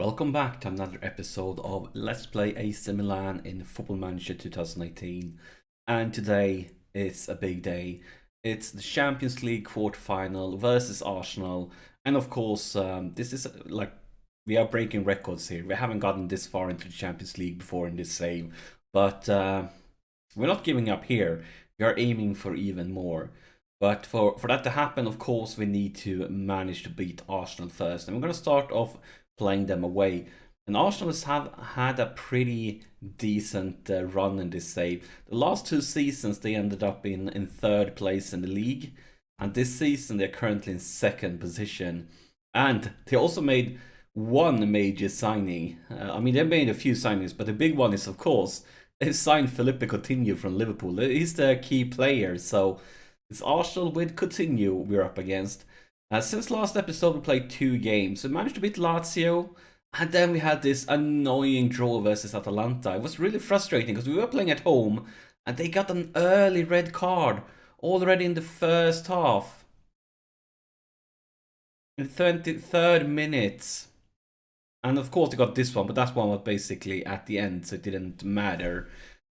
Welcome back to another episode of Let's Play AC Milan in Football Manager 2018. And today it's a big day. It's the Champions League quarterfinal versus Arsenal. And of course, this is like we are breaking records here. We haven't gotten this far into the Champions League before in this save. But we're not giving up here. We are aiming for even more. But for that to happen, of course, we need to manage to beat Arsenal first. And we're going to start off playing them away. And Arsenal have had a pretty decent run in this save. The last two seasons they ended up in third place in the league. And this season they're currently in second position. And they also made one major signing. I mean, they made a few signings, but the big one is, of course, they signed Philippe Coutinho from Liverpool. He's the key player, so it's Arsenal with Coutinho we're up against. Since last episode, we played 2 games. We managed to beat Lazio, and then we had this annoying draw versus Atalanta. It was really frustrating because we were playing at home, and they got an early red card already in the first half. In the 23rd minute. And of course, they got this one, but that one was basically at the end, so it didn't matter.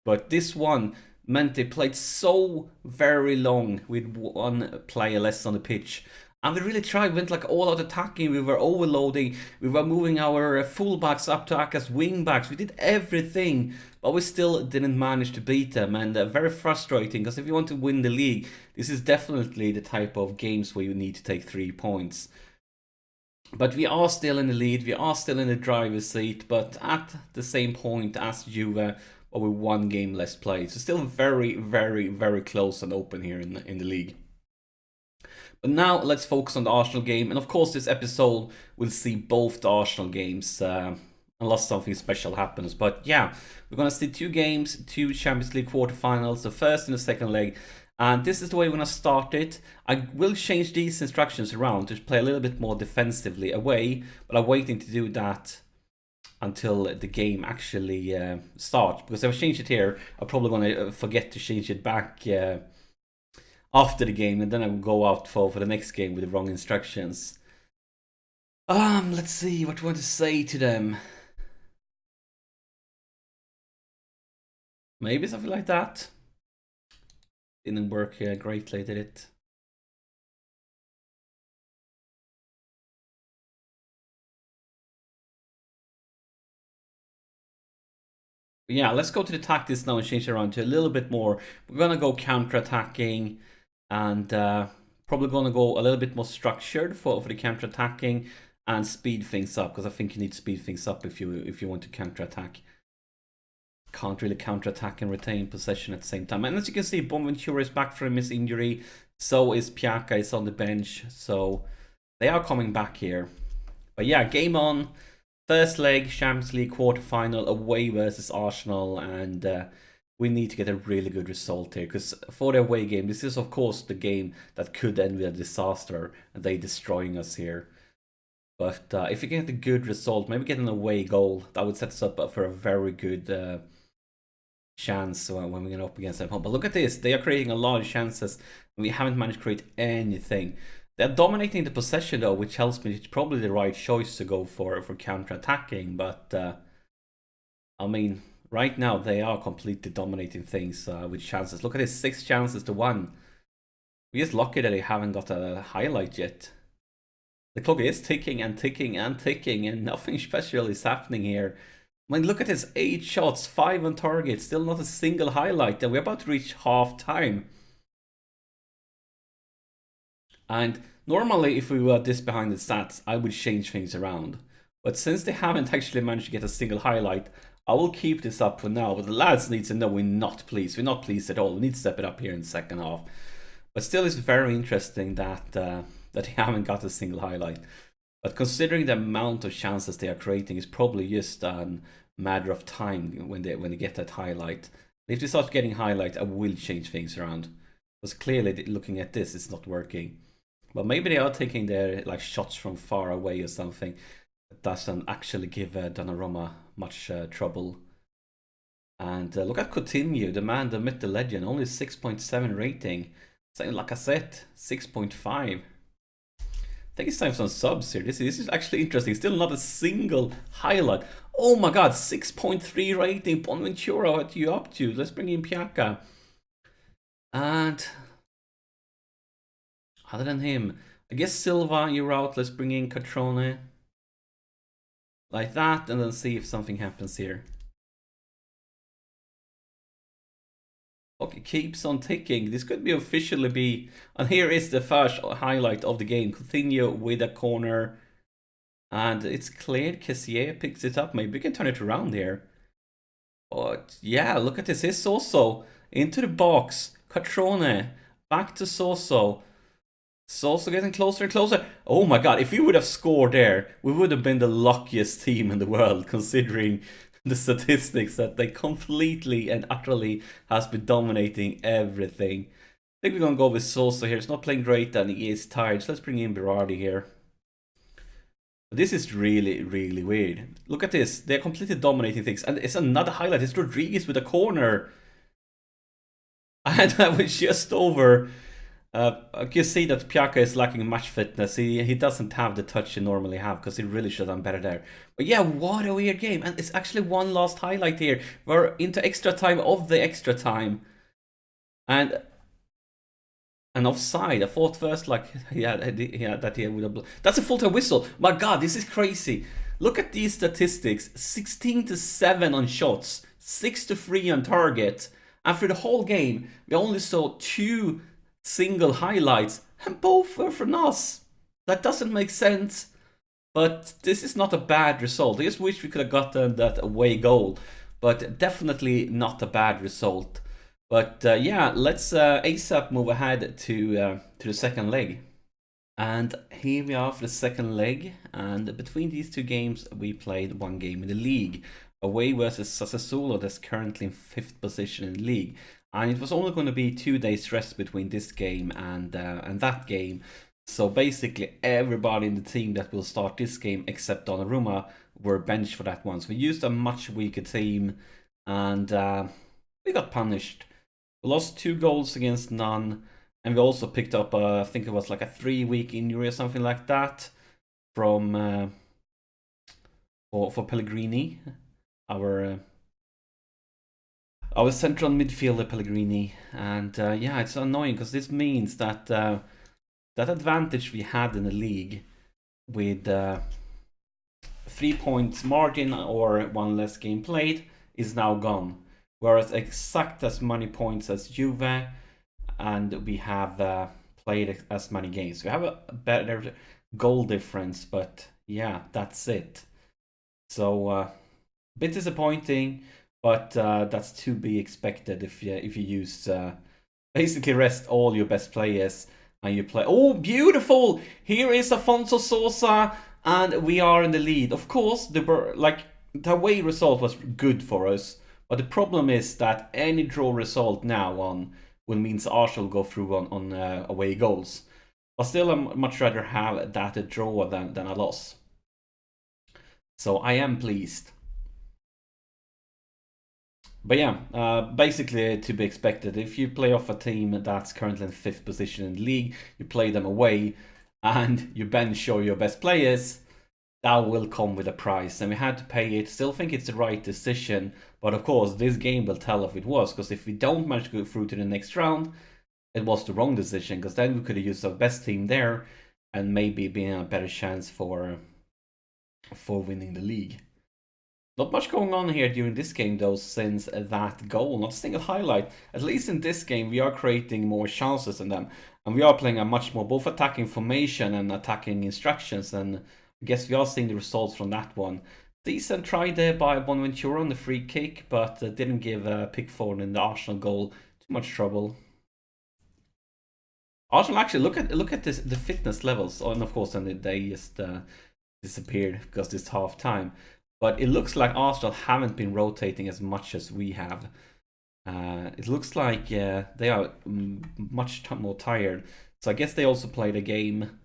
But this one meant they played so very long with one player less on the pitch. And we really tried, went like all out attacking, we were overloading, we were moving our fullbacks up to act as wingbacks, we did everything, but we still didn't manage to beat them, and very frustrating, because if you want to win the league, this is definitely the type of games where you need to take 3 points. But we are still in the lead, we are still in the driver's seat, but at the same point as Juve, or with 1 game less played, so still very, very, very close and open here in the league. But now let's focus on the Arsenal game, and of course this episode will see both the Arsenal games, unless something special happens. But yeah, we're going to see 2 games, 2 Champions League quarterfinals, the first and the second leg. And this is the way we're going to start it. I will change these instructions around to play a little bit more defensively away, but I'm waiting to do that until the game actually starts. Because if I change it here, I'm probably going to forget to change it back after the game, and then I will go out for the next game with the wrong instructions. Let's see what we want to say to them. Maybe something like that. Didn't work greatly, did it? Yeah, let's go to the tactics now and change it around to a little bit more. We're gonna go counter-attacking, and probably gonna go a little bit more structured for the counter-attacking and speed things up, because I think you need to speed things up if you want to counter-attack. Can't really counter-attack and retain possession at the same time. And as you can see, Bonaventura is back from his injury. So is Piaka, is on the bench. So they are coming back here. But yeah, game on. First leg, Champions League quarterfinal away versus Arsenal. And we need to get a really good result here. Because for the away game, this is of course the game that could end with a disaster. And they destroying us here. But if we get a good result, maybe get an away goal, that would set us up for a very good chance when we get up against them. But look at this, they are creating a lot of chances, and we haven't managed to create anything. They're dominating the possession though, which tells me it's probably the right choice to go for counter-attacking. But I mean, right now they are completely dominating things with chances. Look at this, 6 chances to 1. We're just lucky that they haven't got a highlight yet. The clock is ticking and ticking and ticking, and nothing special is happening here. I mean, look at this, 8 shots, 5 on target, still not a single highlight, and we're about to reach half time. And normally, if we were this behind the stats, I would change things around. But since they haven't actually managed to get a single highlight, I will keep this up for now. But the lads need to know we're not pleased. We're not pleased at all. We need to step it up here in the second half. But still, it's very interesting that they haven't got a single highlight. But considering the amount of chances they are creating, it's probably just a matter of time when they get that highlight. If they start getting highlight, I will change things around. Because clearly, looking at this, it's not working. But maybe they are taking their shots from far away or something. That doesn't actually give Donnarumma much trouble. And look at Coutinho, the man, the myth, the legend. Only 6.7 rating. So, like I said, 6.5. think it's time for some subs here. This is actually interesting. Still not a single highlight. Oh my god, 6.3 rating. Bonaventura, what are you up to? Let's bring in Piaka. And other than him, I guess Silva, you're out. Let's bring in Catrone. Like that, and then see if something happens here. Okay, keeps on ticking. This could be officially be... And here is the first highlight of the game. Coutinho with a corner. And it's cleared. Kessier picks it up. Maybe we can turn it around here. But yeah, look at this. It's Soso into the box. Catrone. Back to Soso. Soso getting closer and closer. Oh my god, if we would have scored there, we would have been the luckiest team in the world, considering the statistics that they completely and utterly has been dominating everything. I think we're going to go with Sosa here. He's not playing great and he is tired. So let's bring in Berardi here. This is really, really weird. Look at this. They're completely dominating things. And it's another highlight. It's Rodriguez with a corner. And that was just over. You can see that Piaka is lacking match fitness. He doesn't have the touch he normally have, because he really should have done better there. But yeah, what a weird game. And it's actually one last highlight here. We're into extra time of the extra time. And offside. I thought first like that he would have... That's a full-time whistle. My god, this is crazy. Look at these statistics. 16-7 on shots. 6-3 on target. And for the whole game, we only saw 2 single highlights, and both were from us. That doesn't make sense, but this is not a bad result. I just wish we could have gotten that away goal, but definitely not a bad result. But yeah, let's ASAP move ahead to the second leg. And here we are for the second leg, and between these two games we played one game in the league. Away versus Sassuolo, that's currently in 5th position in the league. And it was only going to be 2 days rest between this game and that game. So basically everybody in the team that will start this game except Donnarumma were benched for that one. So we used a much weaker team and we got punished. We lost 2 goals against none. And we also picked up, I think it was like a 3-week injury or something like that from for Pellegrini, our central midfielder Pellegrini. And yeah, it's annoying because this means that that advantage we had in the league with 3 points margin or 1 less game played is now gone. Whereas exact as many points as Juve, and we have played as many games. We have a better goal difference, but yeah, that's it. So a bit disappointing, but that's to be expected if you use basically rest all your best players and you play. Oh, beautiful! Here is Afonso Sosa, and we are in the lead. Of course, the away result was good for us, but the problem is that any draw result now on will means Arsenal go through on away goals. But still, I'd much rather have that a draw than a loss. So I am pleased. But yeah, basically to be expected. If you play off a team that's currently in 5th position in the league, you play them away, and you bench your best players, that will come with a price. And we had to pay it. Still think it's the right decision. But of course, this game will tell if it was. Because if we don't manage to go through to the next round, it was the wrong decision. Because then we could have used our best team there and maybe been a better chance for winning the league. Not much going on here during this game though, since that goal, not a single highlight. At least in this game we are creating more chances than them. And we are playing a much more both attacking formation and attacking instructions. And I guess we are seeing the results from that one. Decent try there by Bonaventura on the free kick, but didn't give Pickford in the Arsenal goal too much trouble. Arsenal actually, look at this, the fitness levels. Oh, and of course then they just disappeared because it's half time. But it looks like Arsenal haven't been rotating as much as we have. It looks like they are much more tired. So I guess they also played a game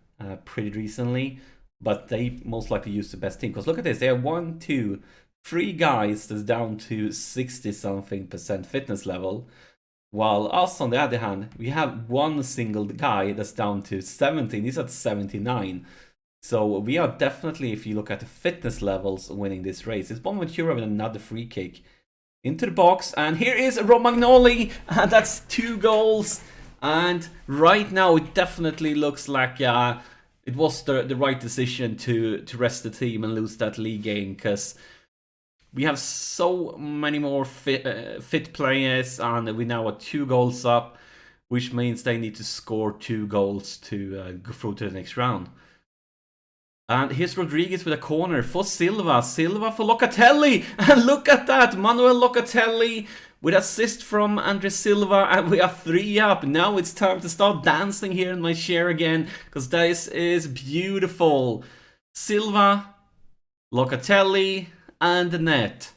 pretty recently. But they most likely use the best team. Because look at this, they have 1, 2, 3 guys that's down to 60-something% fitness level. While us, on the other hand, we have 1 single guy that's down to 17. He's at 79. So we are definitely, if you look at the fitness levels, winning this race. It's Bonaventura with another free kick into the box, and here is Romagnoli, and that's 2 goals. And right now it definitely looks like it was the right decision to rest the team and lose that league game, because we have so many more fit players, and we now are 2 goals up, which means they need to score 2 goals to go through to the next round. And here's Rodriguez with a corner for Silva. Silva for Locatelli. And look at that. Manuel Locatelli with assist from Andre Silva. And we are 3 up. Now it's time to start dancing here in my chair again, because this is beautiful. Silva, Locatelli, and the net.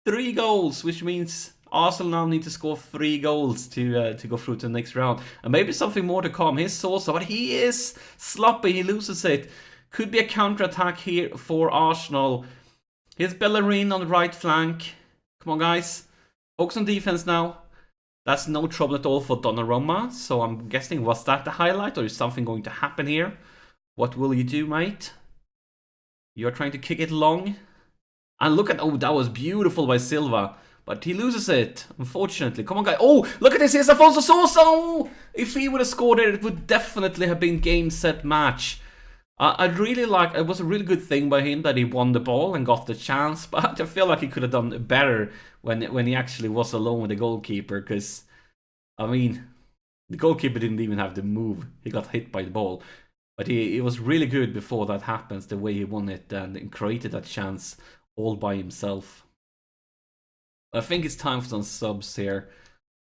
3 goals, which means Arsenal now need to score 3 goals to go through to the next round. And maybe something more to come. Here's Sosa, but he is sloppy. He loses it. Could be a counter-attack here for Arsenal. Here's Bellerin on the right flank. Come on, guys. Focus on defense now. That's no trouble at all for Donnarumma. So I'm guessing, was that the highlight, or is something going to happen here? What will you do, mate? You're trying to kick it long. And look at... Oh, that was beautiful by Silva. But he loses it, unfortunately. Come on, guys. Oh, look at this. Here's Afonso Sosa. Oh, if he would have scored it, it would definitely have been game, set, match. I really like, it was a really good thing by him that he won the ball and got the chance, but I feel like he could have done better when he actually was alone with the goalkeeper, because, I mean, the goalkeeper didn't even have to move. He got hit by the ball. But he was really good before that happens, the way he won it and created that chance all by himself. I think it's time for some subs here.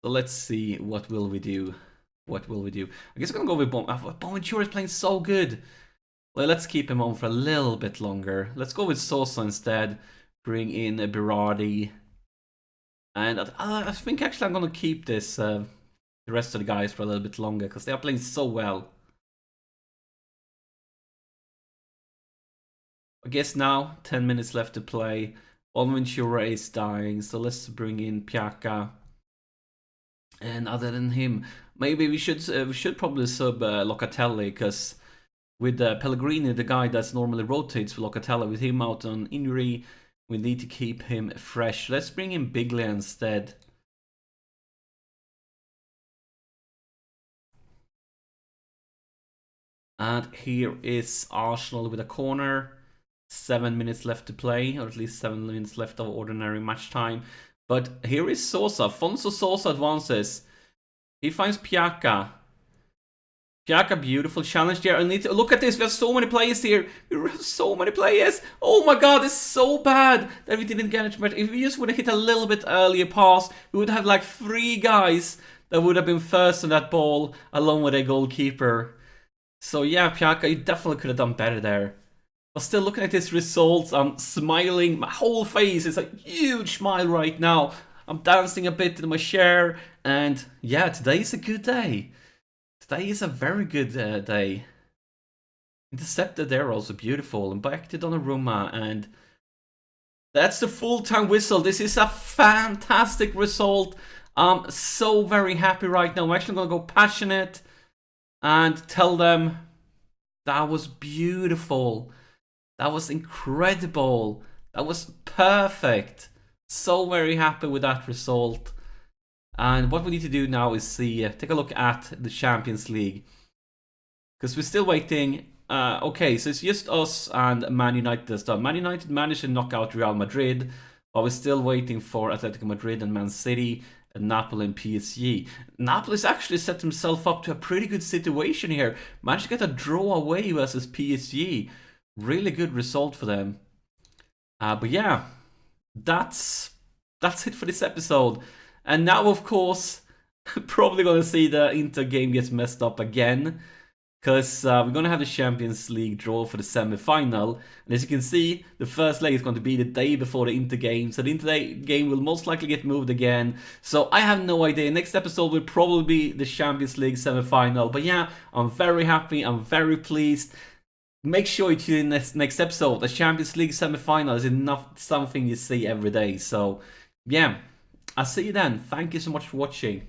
So let's see, what will we do? What will we do? I guess I'm going to go with Bonaventura is playing so good. Well, let's keep him on for a little bit longer. Let's go with Sosa instead. Bring in Berardi. And I think actually I'm going to keep this, the rest of the guys for a little bit longer, because they are playing so well. I guess now, 10 minutes left to play. Bonaventura is dying, so let's bring in Piaka. And other than him, maybe we should probably sub Locatelli, because with Pellegrini, the guy that's normally rotates for Locatelli, with him out on injury, we need to keep him fresh. Let's bring in Biglia instead. And here is Arsenal with a corner. 7 minutes left to play, or at least 7 minutes left of ordinary match time. But here is Sosa. Afonso Sosa advances. He finds Piaka. Piaka, beautiful challenge there. I need to look at this. We have so many players here. We have so many players. Oh my god, it's so bad that we didn't get it. But if we just would have hit a little bit earlier pass, we would have like 3 guys that would have been first on that ball, along with a goalkeeper. So yeah, Piaka, you definitely could have done better there. But still, looking at this results, I'm smiling. My whole face is a huge smile right now. I'm dancing a bit in my chair. And yeah, today is a good day. Today is a very good day. Intercepted there, also beautiful. And back to Donnarumma. And that's the full-time whistle. This is a fantastic result. I'm so very happy right now. I'm actually going to go passionate and tell them that was beautiful. That was incredible. That was perfect. So very happy with that result. And what we need to do now is see, take a look at the Champions League. Because we're still waiting. Okay, so it's just us and Man United this time. Man United managed to knock out Real Madrid. But we're still waiting for Atletico Madrid and Man City, and Napoli and PSG. Napoli's actually set himself up to a pretty good situation here. Managed to get a draw away versus PSG. Really good result for them. But yeah, that's it for this episode. And now, of course, probably going to see the Inter game gets messed up again. Because we're going to have the Champions League draw for the semi-final. And as you can see, the first leg is going to be the day before the Inter game. So the Inter game will most likely get moved again. So I have no idea. Next episode will probably be the Champions League semi-final. But yeah, I'm very happy. I'm very pleased. Make sure you tune in next episode. The Champions League semi-final is not something you see every day. So yeah, I'll see you then. Thank you so much for watching.